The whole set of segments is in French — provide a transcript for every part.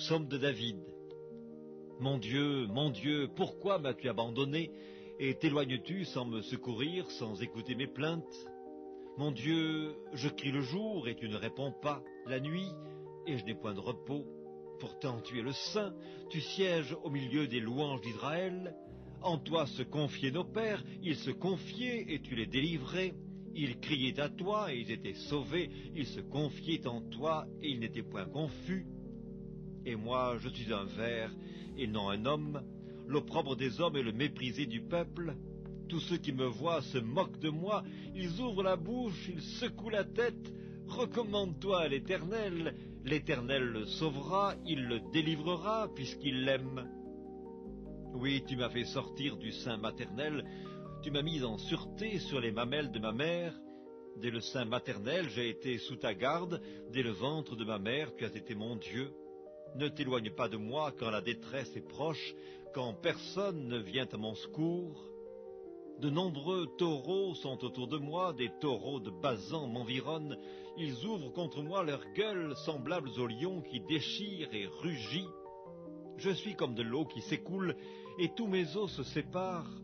Psaume de David. Mon Dieu, pourquoi m'as-tu abandonné et t'éloignes-tu sans me secourir, sans écouter mes plaintes? Mon Dieu, je crie le jour et tu ne réponds pas, la nuit et je n'ai point de repos. Pourtant tu es le Saint, tu sièges au milieu des louanges d'Israël. En toi se confiaient nos pères, ils se confiaient et tu les délivrais. Ils criaient à toi et ils étaient sauvés, ils se confiaient en toi et ils n'étaient point confus. Et moi, je suis un ver et non un homme, l'opprobre des hommes et le méprisé du peuple. Tous ceux qui me voient se moquent de moi, ils ouvrent la bouche, ils secouent la tête. Recommande-toi à l'Éternel, l'Éternel le sauvera, il le délivrera puisqu'il l'aime. Oui, tu m'as fait sortir du sein maternel, tu m'as mis en sûreté sur les mamelles de ma mère. Dès le sein maternel, j'ai été sous ta garde, dès le ventre de ma mère, tu as été mon Dieu. Ne t'éloigne pas de moi quand la détresse est proche, quand personne ne vient à mon secours. De nombreux taureaux sont autour de moi, des taureaux de Basan m'environnent. Ils ouvrent contre moi leurs gueules, semblables aux lions qui déchirent et rugissent. Je suis comme de l'eau qui s'écoule, et tous mes os se séparent.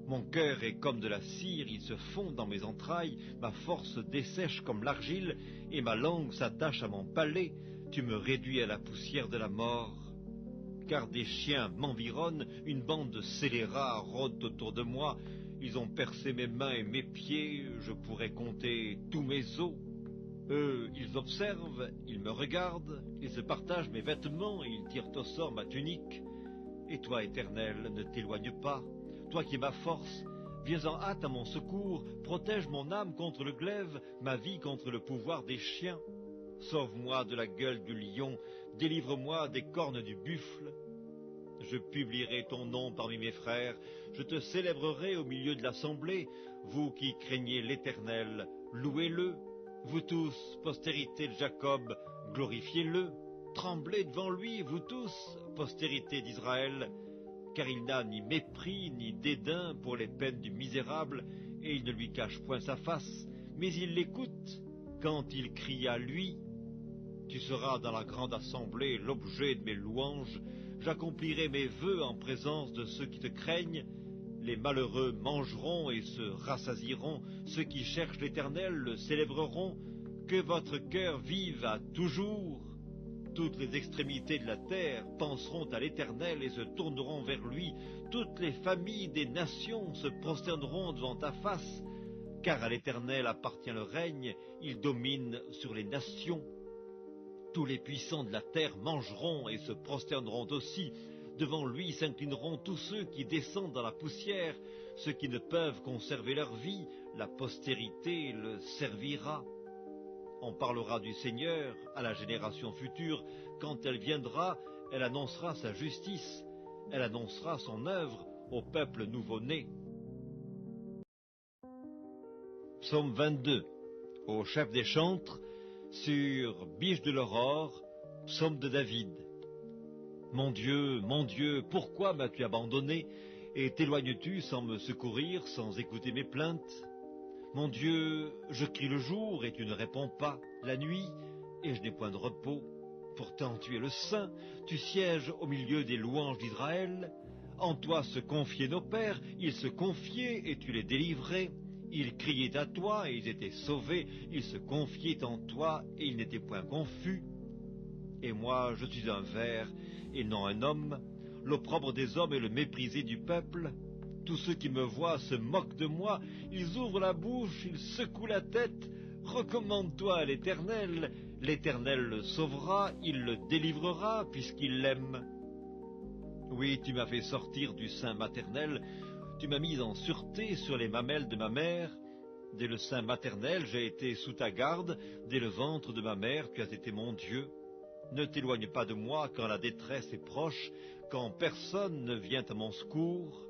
Mon cœur est comme de la cire, il se fond dans mes entrailles, ma force dessèche comme l'argile, et ma langue s'attache à mon palais. Tu me réduis à la poussière de la mort. Car des chiens m'environnent, une bande de scélérats rôde autour de moi. Ils ont percé mes mains et mes pieds, je pourrais compter tous mes os. Eux, ils observent, ils me regardent, ils se partagent mes vêtements et ils tirent au sort ma tunique. Et toi, Éternel, ne t'éloigne pas. Toi qui es ma force, viens en hâte à mon secours, protège mon âme contre le glaive, ma vie contre le pouvoir des chiens. Sauve-moi de la gueule du lion, délivre-moi des cornes du buffle. Je publierai ton nom parmi mes frères, je te célébrerai au milieu de l'assemblée. Vous qui craignez l'Éternel, louez-le. Vous tous, postérité de Jacob, glorifiez-le. Tremblez devant lui, vous tous, postérité d'Israël. Car il n'a ni mépris ni dédain pour les peines du misérable, et il ne lui cache point sa face, mais il l'écoute quand il crie à lui. Tu seras dans la grande assemblée l'objet de mes louanges, j'accomplirai mes vœux en présence de ceux qui te craignent. Les malheureux mangeront et se rassasieront, ceux qui cherchent l'Éternel le célébreront. Que votre cœur vive à toujours. Toutes les extrémités de la terre penseront à l'Éternel et se tourneront vers lui. Toutes les familles des nations se prosterneront devant ta face. Car à l'Éternel appartient le règne, il domine sur les nations. Tous les puissants de la terre mangeront et se prosterneront aussi. Devant lui s'inclineront tous ceux qui descendent dans la poussière, ceux qui ne peuvent conserver leur vie, la postérité le servira. On parlera du Seigneur à la génération future. Quand elle viendra, elle annoncera sa justice. Elle annoncera son œuvre au peuple nouveau-né. Psaume 22. Au chef des chantres, sur Biche de l'aurore, psaume de David. Mon Dieu, pourquoi m'as-tu abandonné et t'éloignes-tu sans me secourir, sans écouter mes plaintes? Mon Dieu, je crie le jour et tu ne réponds pas, la nuit et je n'ai point de repos. Pourtant tu es le Saint, tu sièges au milieu des louanges d'Israël. En toi se confiaient nos pères, ils se confiaient et tu les délivrais. Ils criaient à toi et ils étaient sauvés, ils se confiaient en toi et ils n'étaient point confus. Et moi, je suis un ver et non un homme, l'opprobre des hommes et le méprisé du peuple. Tous ceux qui me voient se moquent de moi, ils ouvrent la bouche, ils secouent la tête. Recommande-toi à l'Éternel, l'Éternel le sauvera, il le délivrera puisqu'il l'aime. Oui, tu m'as fait sortir du sein maternel, tu m'as mis en sûreté sur les mamelles de ma mère. Dès le sein maternel, j'ai été sous ta garde, dès le ventre de ma mère, tu as été mon Dieu. Ne t'éloigne pas de moi quand la détresse est proche, quand personne ne vient à mon secours.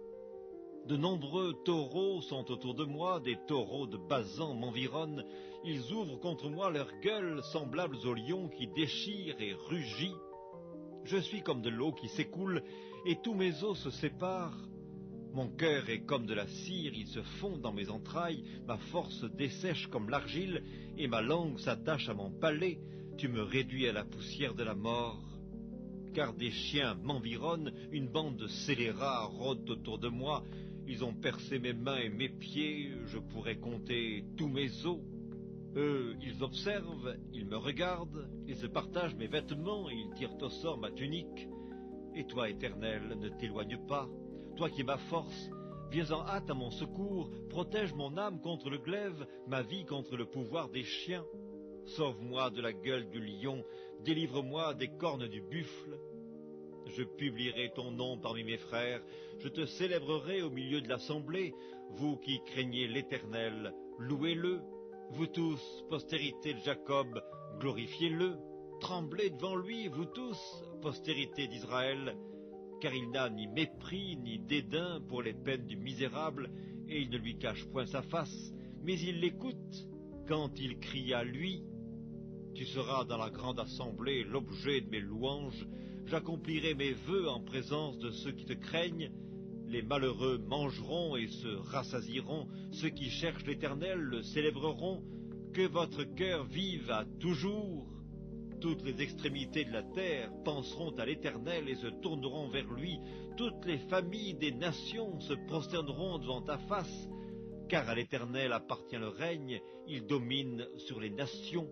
De nombreux taureaux sont autour de moi, des taureaux de Basan m'environnent. Ils ouvrent contre moi leurs gueules, semblables aux lions qui déchirent et rugissent. Je suis comme de l'eau qui s'écoule, et tous mes os se séparent. Mon cœur est comme de la cire, il se fond dans mes entrailles, ma force dessèche comme l'argile, et ma langue s'attache à mon palais. Tu me réduis à la poussière de la mort. car des chiens m'environnent, une bande de scélérats rôde autour de moi. Ils ont percé mes mains et mes pieds, je pourrais compter tous mes os. Eux, ils observent, ils me regardent, ils se partagent mes vêtements et ils tirent au sort ma tunique. Et toi, Éternel, ne t'éloigne pas. Toi qui es ma force, viens en hâte à mon secours, protège mon âme contre le glaive, ma vie contre le pouvoir des chiens. Sauve-moi de la gueule du lion, délivre-moi des cornes du buffle. Je publierai ton nom parmi mes frères, je te célébrerai au milieu de l'assemblée. Vous qui craignez l'Éternel, louez-le. Vous tous, postérité de Jacob, glorifiez-le. Tremblez devant lui, vous tous, postérité d'Israël, car il n'a ni mépris ni dédain pour les peines du misérable, et il ne lui cache point sa face, mais il l'écoute quand il crie à lui. Tu seras dans la grande assemblée l'objet de mes louanges, j'accomplirai mes vœux en présence de ceux qui te craignent. Les malheureux mangeront et se rassasieront, ceux qui cherchent l'Éternel le célébreront. Que votre cœur vive à toujours. Toutes les extrémités de la terre penseront à l'Éternel et se tourneront vers lui. Toutes les familles des nations se prosterneront devant ta face, car à l'Éternel appartient le règne, il domine sur les nations.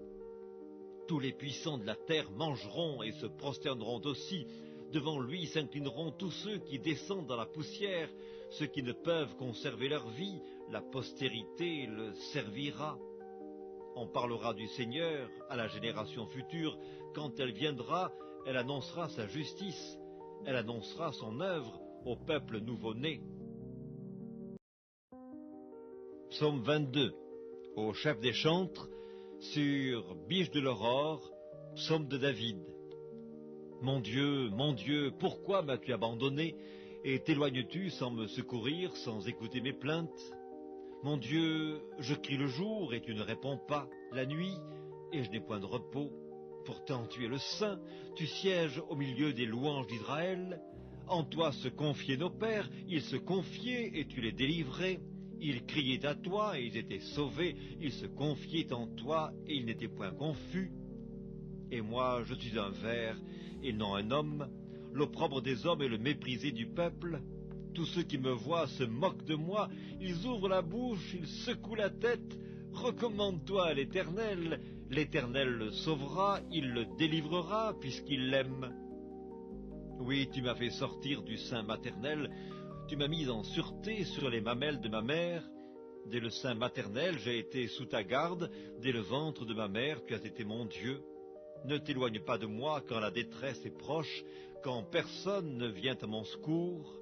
Tous les puissants de la terre mangeront et se prosterneront aussi. Devant lui s'inclineront tous ceux qui descendent dans la poussière, ceux qui ne peuvent conserver leur vie, la postérité le servira. On parlera du Seigneur à la génération future. Quand elle viendra, elle annoncera sa justice, elle annoncera son œuvre au peuple nouveau-né. Psaume 22, au chef des chantres, sur Biche de l'aurore, psaume de David. Mon Dieu, pourquoi m'as-tu abandonné, et t'éloignes-tu sans me secourir, sans écouter mes plaintes? Mon Dieu, je crie le jour, et tu ne réponds pas, la nuit, et je n'ai point de repos. Pourtant tu es le Saint, tu sièges au milieu des louanges d'Israël. En toi se confiaient nos pères, ils se confiaient, et tu les délivrais. Ils criaient à toi, et ils étaient sauvés, ils se confiaient en toi, et ils n'étaient point confus. Et moi, je suis un ver, et non un homme, l'opprobre des hommes et le méprisé du peuple. Tous ceux qui me voient se moquent de moi, ils ouvrent la bouche, ils secouent la tête. Recommande-toi à l'Éternel, l'Éternel le sauvera, il le délivrera, puisqu'il l'aime. Oui, tu m'as fait sortir du sein maternel, tu m'as mis en sûreté sur les mamelles de ma mère. Dès le sein maternel, j'ai été sous ta garde, dès le ventre de ma mère, tu as été mon Dieu. Ne t'éloigne pas de moi quand la détresse est proche, quand personne ne vient à mon secours.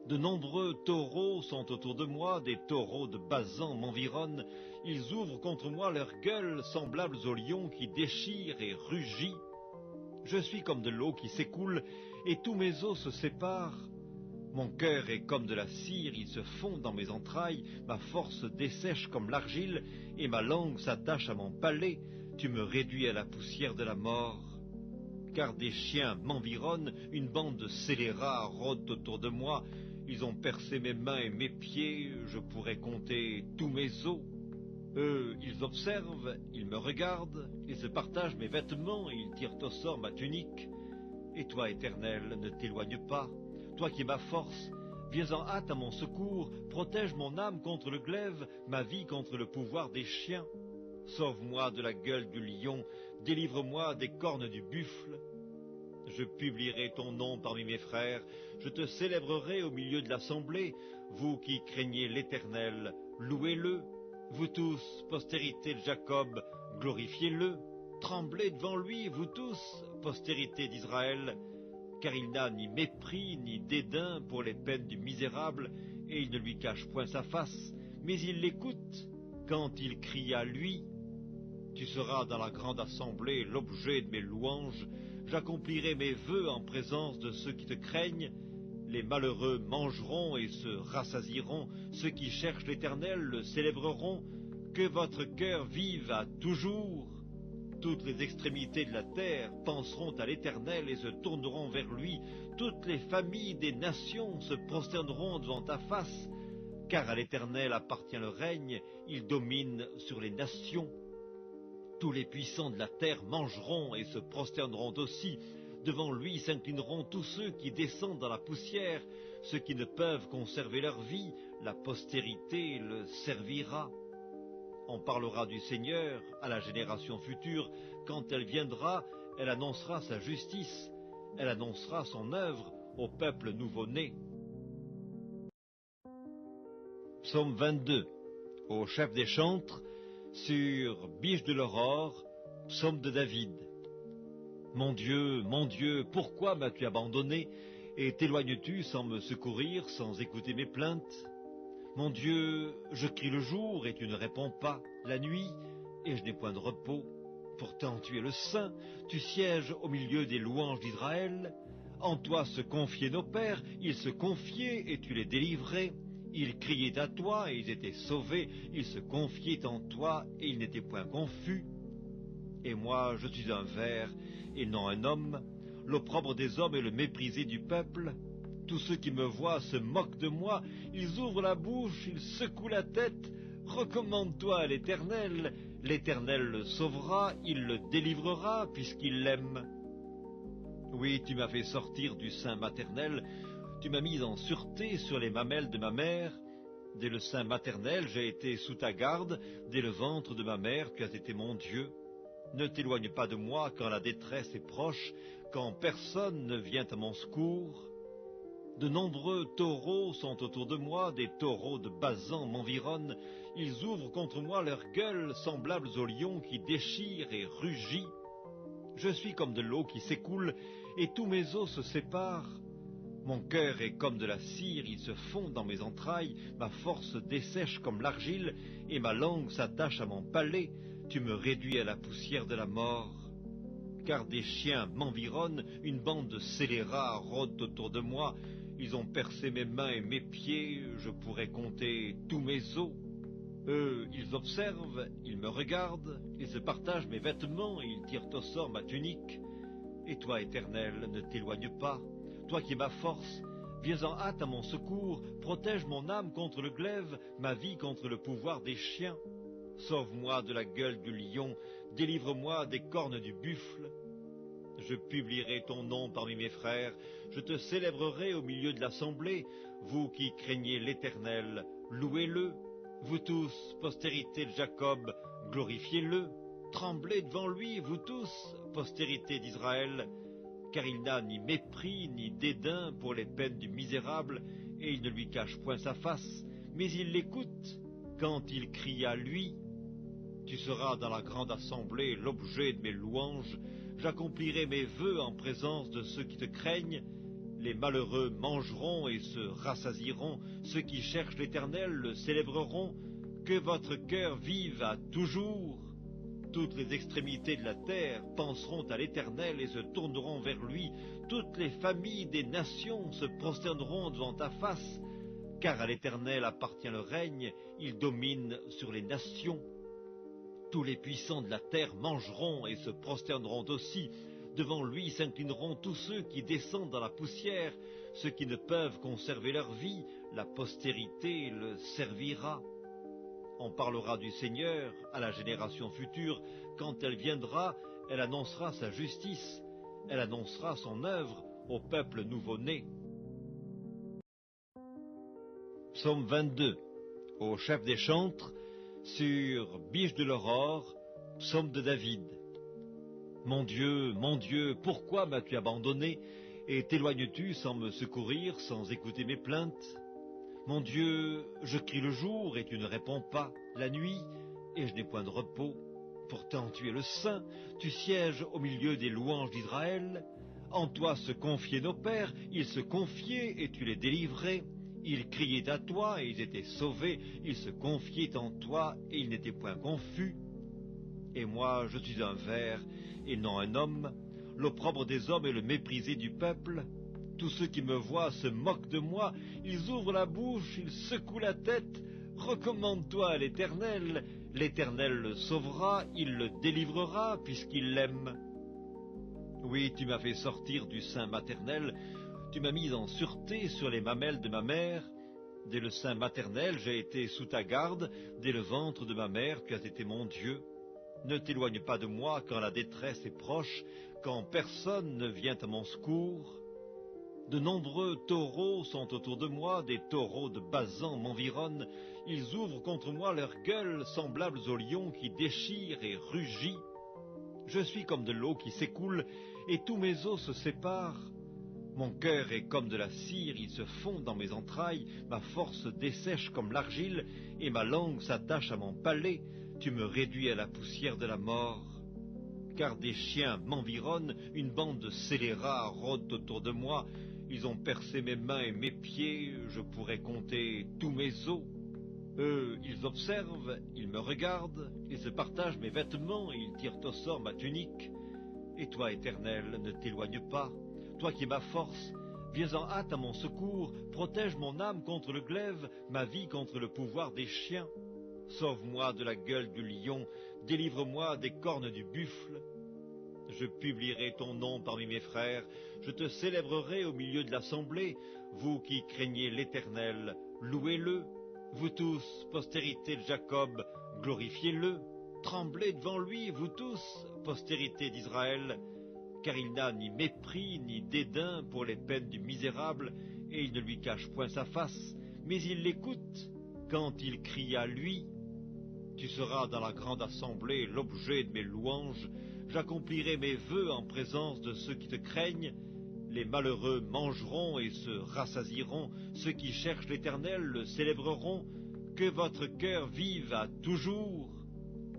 De nombreux taureaux sont autour de moi, des taureaux de Basan m'environnent. Ils ouvrent contre moi leurs gueules, semblables aux lions qui déchirent et rugissent. Je suis comme de l'eau qui s'écoule, et tous mes os se séparent. Mon cœur est comme de la cire, il se fond dans mes entrailles, ma force dessèche comme l'argile, et ma langue s'attache à mon palais. Tu me réduis à la poussière de la mort. Car des chiens m'environnent, une bande de scélérats rôde autour de moi. Ils ont percé mes mains et mes pieds, je pourrais compter tous mes os. Eux, ils observent, ils me regardent, ils se partagent mes vêtements et ils tirent au sort ma tunique. Et toi, Éternel, ne t'éloigne pas. Toi qui es ma force, viens en hâte à mon secours, protège mon âme contre le glaive, ma vie contre le pouvoir des chiens. Sauve-moi de la gueule du lion, délivre-moi des cornes du buffle. Je publierai ton nom parmi mes frères, je te célébrerai au milieu de l'assemblée. Vous qui craignez l'Éternel, louez-le. Vous tous, postérité de Jacob, glorifiez-le. Tremblez devant lui, vous tous, postérité d'Israël, car il n'a ni mépris ni dédain pour les peines du misérable, et il ne lui cache point sa face, mais il l'écoute quand il crie à lui. Tu seras dans la grande assemblée l'objet de mes louanges, j'accomplirai mes vœux en présence de ceux qui te craignent. Les malheureux mangeront et se rassasieront, ceux qui cherchent l'Éternel le célébreront. Que votre cœur vive à toujours. Toutes les extrémités de la terre penseront à l'Éternel et se tourneront vers lui. Toutes les familles des nations se prosterneront devant ta face, car à l'Éternel appartient le règne, il domine sur les nations. Tous les puissants de la terre mangeront et se prosterneront aussi. Devant lui s'inclineront tous ceux qui descendent dans la poussière, ceux qui ne peuvent conserver leur vie, la postérité le servira. On parlera du Seigneur à la génération future. Quand elle viendra, elle annoncera sa justice, elle annoncera son œuvre au peuple nouveau-né. Psaume 22. Au chef des chantres, sur Biche de l'Aurore, psaume de David. Mon Dieu, pourquoi m'as-tu abandonné et t'éloignes-tu sans me secourir, sans écouter mes plaintes? Mon Dieu, je crie le jour et tu ne réponds pas, la nuit et je n'ai point de repos. Pourtant tu es le Saint, tu sièges au milieu des louanges d'Israël. En toi se confiaient nos pères, ils se confiaient et tu les délivrais. Ils criaient à toi et ils étaient sauvés, ils se confiaient en toi et ils n'étaient point confus. Et moi je suis un ver et non un homme, l'opprobre des hommes et le méprisé du peuple. Tous ceux qui me voient se moquent de moi, ils ouvrent la bouche, ils secouent la tête. Recommande-toi à l'Éternel, l'Éternel le sauvera, il le délivrera puisqu'il l'aime. Oui, tu m'as fait sortir du sein maternel, tu m'as mis en sûreté sur les mamelles de ma mère. Dès le sein maternel, j'ai été sous ta garde, dès le ventre de ma mère, tu as été mon Dieu. Ne t'éloigne pas de moi quand la détresse est proche, quand personne ne vient à mon secours. De nombreux taureaux sont autour de moi, des taureaux de Basan m'environnent. Ils ouvrent contre moi leurs gueules, semblables aux lions qui déchirent et rugissent. Je suis comme de l'eau qui s'écoule, et tous mes os se séparent. Mon cœur est comme de la cire, il se fond dans mes entrailles, ma force dessèche comme l'argile, et ma langue s'attache à mon palais. Tu me réduis à la poussière de la mort. Car des chiens m'environnent, une bande de scélérats rôde autour de moi. Ils ont percé mes mains et mes pieds, je pourrais compter tous mes os. Eux, ils observent, ils me regardent, ils se partagent mes vêtements et ils tirent au sort ma tunique. Et toi, Éternel, ne t'éloigne pas. Toi qui es ma force, viens en hâte à mon secours, protège mon âme contre le glaive, ma vie contre le pouvoir des chiens. Sauve-moi de la gueule du lion, délivre-moi des cornes du buffle. Je publierai ton nom parmi mes frères, je te célébrerai au milieu de l'assemblée. Vous qui craignez l'Éternel, louez-le. Vous tous, postérité de Jacob, glorifiez-le. Tremblez devant lui, vous tous, postérité d'Israël, car il n'a ni mépris ni dédain pour les peines du misérable, et il ne lui cache point sa face, mais il l'écoute quand il crie à lui. Tu seras dans la grande assemblée l'objet de mes louanges. J'accomplirai mes vœux en présence de ceux qui te craignent. Les malheureux mangeront et se rassasieront. Ceux qui cherchent l'Éternel le célébreront. Que votre cœur vive à toujours. Toutes les extrémités de la terre penseront à l'Éternel et se tourneront vers lui. Toutes les familles des nations se prosterneront devant ta face. Car à l'Éternel appartient le règne, il domine sur les nations. Tous les puissants de la terre mangeront et se prosterneront aussi. Devant lui s'inclineront tous ceux qui descendent dans la poussière, ceux qui ne peuvent conserver leur vie, la postérité le servira. On parlera du Seigneur à la génération future. Quand elle viendra, elle annoncera sa justice, elle annoncera son œuvre au peuple nouveau-né. Psaume 22. Au chef des chantres, sur Biche de l'Aurore, psaume de David. Mon Dieu, pourquoi m'as-tu abandonné et t'éloignes-tu sans me secourir, sans écouter mes plaintes? Mon Dieu, je crie le jour et tu ne réponds pas, la nuit et je n'ai point de repos. Pourtant tu es le Saint, tu sièges au milieu des louanges d'Israël. En toi se confiaient nos pères, ils se confiaient et tu les délivrais. Ils criaient à toi et ils étaient sauvés, ils se confiaient en toi et ils n'étaient point confus. Et moi je suis un ver et non un homme, l'opprobre des hommes et le méprisé du peuple. Tous ceux qui me voient se moquent de moi, ils ouvrent la bouche, ils secouent la tête. Recommande-toi à l'Éternel, l'Éternel le sauvera, il le délivrera puisqu'il l'aime. Oui, tu m'as fait sortir du sein maternel, tu m'as mis en sûreté sur les mamelles de ma mère. Dès le sein maternel, j'ai été sous ta garde, dès le ventre de ma mère, tu as été mon Dieu. Ne t'éloigne pas de moi quand la détresse est proche, quand personne ne vient à mon secours. De nombreux taureaux sont autour de moi, des taureaux de Basan m'environnent. Ils ouvrent contre moi leurs gueules, semblables aux lions qui déchirent et rugissent. Je suis comme de l'eau qui s'écoule, et tous mes os se séparent. Mon cœur est comme de la cire, il se fond dans mes entrailles, ma force dessèche comme l'argile, et ma langue s'attache à mon palais. Tu me réduis à la poussière de la mort. Car des chiens m'environnent, une bande de scélérats rôde autour de moi. Ils ont percé mes mains et mes pieds, je pourrais compter tous mes os. Eux, ils observent, ils me regardent, ils se partagent mes vêtements et ils tirent au sort ma tunique. Et toi, Éternel, ne t'éloigne pas. Toi qui es ma force, viens en hâte à mon secours, protège mon âme contre le glaive, ma vie contre le pouvoir des chiens. Sauve-moi de la gueule du lion, délivre-moi des cornes du buffle. Je publierai ton nom parmi mes frères, je te célébrerai au milieu de l'assemblée. Vous qui craignez l'Éternel, louez-le. Vous tous, postérité de Jacob, glorifiez-le. Tremblez devant lui, vous tous, postérité d'Israël, car il n'a ni mépris ni dédain pour les peines du misérable, et il ne lui cache point sa face, mais il l'écoute quand il crie à lui. Tu seras dans la grande assemblée l'objet de mes louanges, j'accomplirai mes vœux en présence de ceux qui te craignent. Les malheureux mangeront et se rassasieront, ceux qui cherchent l'Éternel le célébreront. Que votre cœur vive à toujours.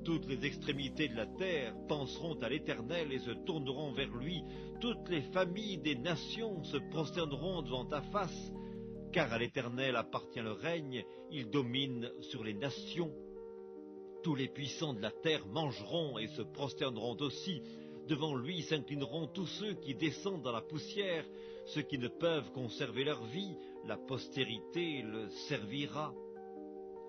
Toutes les extrémités de la terre penseront à l'Éternel et se tourneront vers lui. Toutes les familles des nations se prosterneront devant ta face. Car à l'Éternel appartient le règne, il domine sur les nations. Tous les puissants de la terre mangeront et se prosterneront aussi. Devant lui s'inclineront tous ceux qui descendent dans la poussière, ceux qui ne peuvent conserver leur vie, la postérité le servira.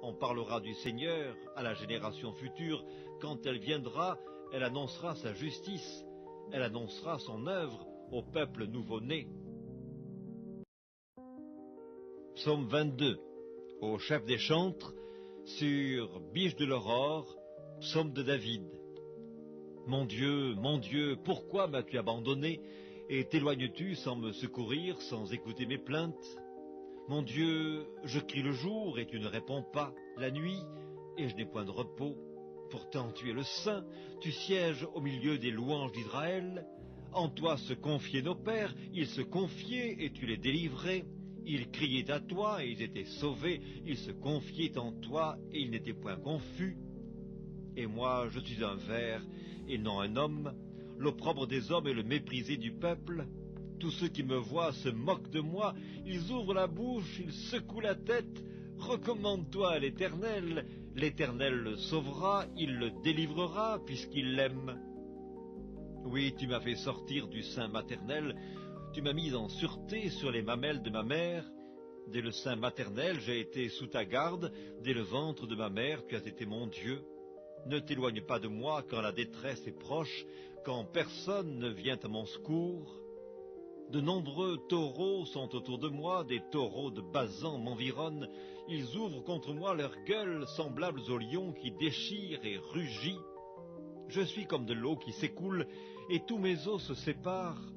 On parlera du Seigneur à la génération future. Quand elle viendra, elle annoncera sa justice. Elle annoncera son œuvre au peuple nouveau-né. Psaume 22. Au chef des chantres, sur Biche de l'Aurore, psaume de David. Mon Dieu, pourquoi m'as-tu abandonné, et t'éloignes-tu sans me secourir, sans écouter mes plaintes? Mon Dieu, je crie le jour et tu ne réponds pas, la nuit et je n'ai point de repos. Pourtant tu es le Saint, tu sièges au milieu des louanges d'Israël. En toi se confiaient nos pères, ils se confiaient et tu les délivrais. Ils criaient à toi et ils étaient sauvés, ils se confiaient en toi et ils n'étaient point confus. Et moi je suis un ver et non un homme, l'opprobre des hommes et le méprisé du peuple. Tous ceux qui me voient se moquent de moi, ils ouvrent la bouche, ils secouent la tête. Recommande-toi à l'Éternel, l'Éternel le sauvera, il le délivrera, puisqu'il l'aime. Oui, tu m'as fait sortir du sein maternel, tu m'as mis en sûreté sur les mamelles de ma mère. Dès le sein maternel, j'ai été sous ta garde, dès le ventre de ma mère, tu as été mon Dieu. Ne t'éloigne pas de moi quand la détresse est proche, quand personne ne vient à mon secours. De nombreux taureaux sont autour de moi, des taureaux de Basan m'environnent. Ils ouvrent contre moi leurs gueules, semblables aux lions qui déchirent et rugissent. Je suis comme de l'eau qui s'écoule, et tous mes os se séparent.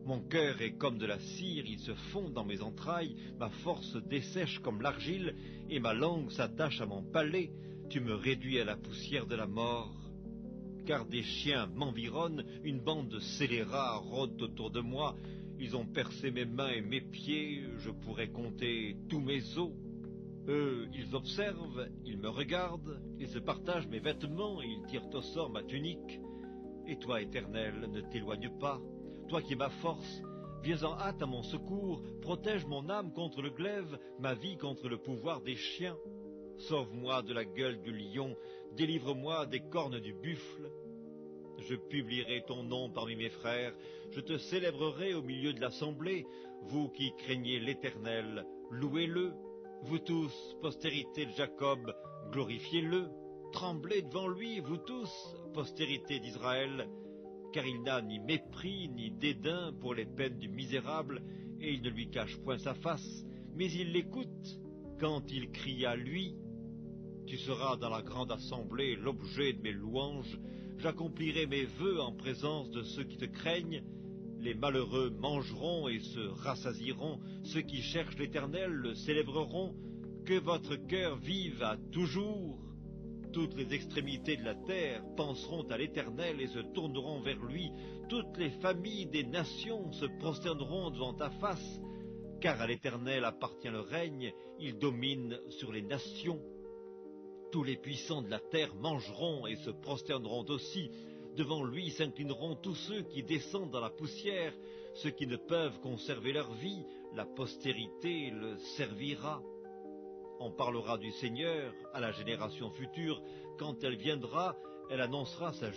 Mon cœur est comme de la cire, il se fond dans mes entrailles, ma force dessèche comme l'argile, et ma langue s'attache à mon palais. Tu me réduis à la poussière de la mort. Car des chiens m'environnent, une bande de scélérats rôde autour de moi. Ils ont percé mes mains et mes pieds, je pourrais compter tous mes os. Eux, ils observent, ils me regardent, ils se partagent mes vêtements et ils tirent au sort ma tunique. Et toi, Éternel, ne t'éloigne pas. Toi qui es ma force, viens en hâte à mon secours, protège mon âme contre le glaive, ma vie contre le pouvoir des chiens. Sauve-moi de la gueule du lion, délivre-moi des cornes du buffle. Je publierai ton nom parmi mes frères, je te célébrerai au milieu de l'assemblée. Vous qui craignez l'Éternel, louez-le. Vous tous, postérité de Jacob, glorifiez-le. Tremblez devant lui, vous tous, postérité d'Israël, car il n'a ni mépris ni dédain pour les peines du misérable, et il ne lui cache point sa face, mais il l'écoute quand il crie à lui. Tu seras dans la grande assemblée l'objet de mes louanges. J'accomplirai mes vœux en présence de ceux qui te craignent. Les malheureux mangeront et se rassasieront. Ceux qui cherchent l'Éternel le célébreront. Que votre cœur vive à toujours. Toutes les extrémités de la terre penseront à l'Éternel et se tourneront vers lui. Toutes les familles des nations se prosterneront devant ta face. Car à l'Éternel appartient le règne, il domine sur les nations. Tous les puissants de la terre mangeront et se prosterneront aussi. Devant lui s'inclineront tous ceux qui descendent dans la poussière, ceux qui ne peuvent conserver leur vie, la postérité le servira. On parlera du Seigneur à la génération future. Quand elle viendra, elle annoncera sa justice.